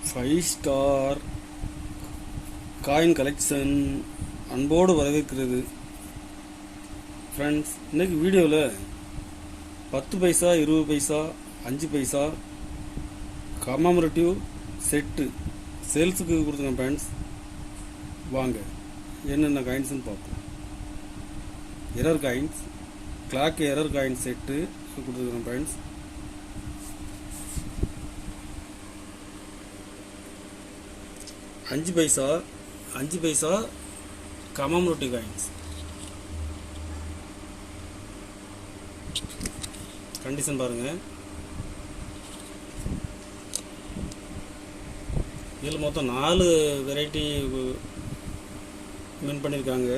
5 star coin collection அன்போடு வரவேற்கிறது. Friends, இன்னைக்கு வீடியோவில் 10 பைசா 20 பைசா 5 பைசா கமாமரேட்டிவ் செட்டு சேல்ஸுக்கு கொடுத்துருங்க. ஃப்ரெண்ட்ஸ், வாங்க என்னென்ன காயின்ஸ்னு பார்ப்போம். Error coins, clock error coin set கொடுத்துருக்கேன். ஃப்ரெண்ட்ஸ், அஞ்சு பைசா கமாமரேட்டிவ் காயின்ஸ். கண்டிஷன் பாருங்க. இதில் மொத்தம் 4 வெரைட்டி மின் பண்ணியிருக்காங்க.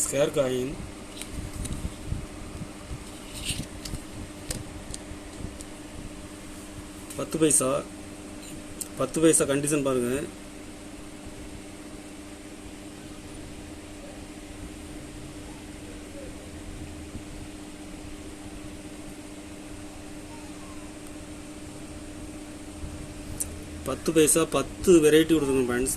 ஸ்கேர் காயின், பத்து பைசா கண்டிஷன் பாருங்க. பத்து பைசா 10 வெரைட்டி கொடுத்துருங்க. ஃப்ரெண்ட்ஸ்,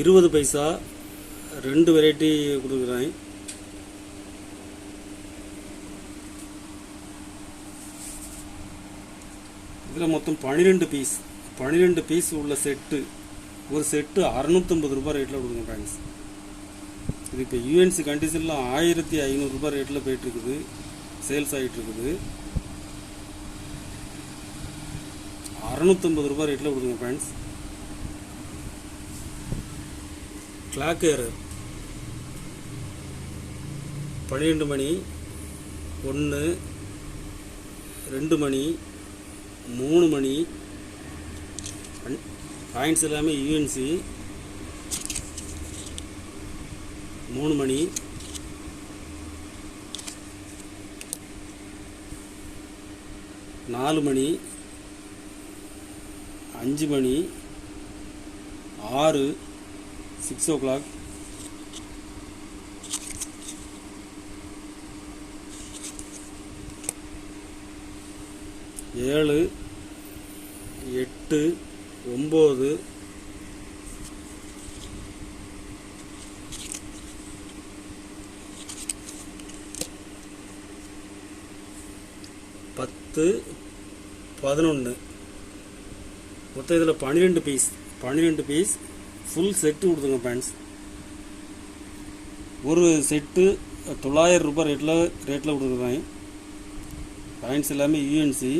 இருபது பைசா 2 வெரைட்டி கொடுக்குறேன். இதில் மொத்தம் 12 பீஸ் உள்ள செட்டு. ஒரு செட்டு 650 ரூபாய் ரேட்டில் கொடுக்குங்க. ஃப்ரெண்ட்ஸ், இது இப்போ யூஎன்சி கண்டிஷனில் 1500 ரூபாய் ரேட்டில் போயிட்டுருக்குது, சேல்ஸ் ஆகிட்டுருக்குது. 650 ரூபாய் ரேட்டில் கொடுக்குங்க. ஃப்ரெண்ட்ஸ், கிளாக் எரர் 12 மணி 1 2 மணி 3 மணி. காயின்ஸ் எல்லாமே யூஎன்சி. 3 மணி 4 மணி 5 மணி 6 6 o'clock 7 8 9 10 11. மொத்தம் இதில் 12 பீஸ் ஃபுல் செட்டு கொடுத்துருங்க. ஃப்ரெண்ட்ஸ், ஒரு செட்டு 900 ரூபாய் ரேட்டில் கொடுத்துருக்காங்க. காயின்ஸ் எல்லாமே UNC.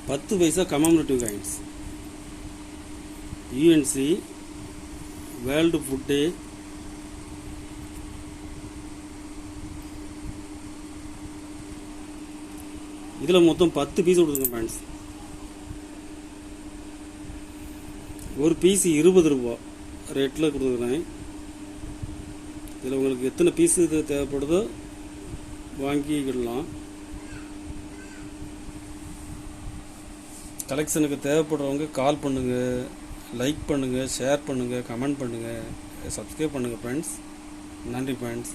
10 paisa commemorative coins, UNC, world food day. இதில் மொத்தம் 10 பீஸ் கொடுத்துருங்க. ஃப்ரெண்ட்ஸ், ஒரு பீஸ் 20 ரூபா ரேட்டில் கொடுத்துருக்குறேன். இதில் உங்களுக்கு எத்தனை பீஸ் இது தேவைப்படுதோ வாங்கிக்கிடலாம். கலெக்ஷனுக்கு தேவைப்படுறவங்க கால் பண்ணுங்கள், லைக் பண்ணுங்கள், ஷேர் பண்ணுங்கள், கமெண்ட் பண்ணுங்கள், சப்ஸ்கிரைப் பண்ணுங்கள். ஃப்ரெண்ட்ஸ், நன்றி. ஃப்ரெண்ட்ஸ்.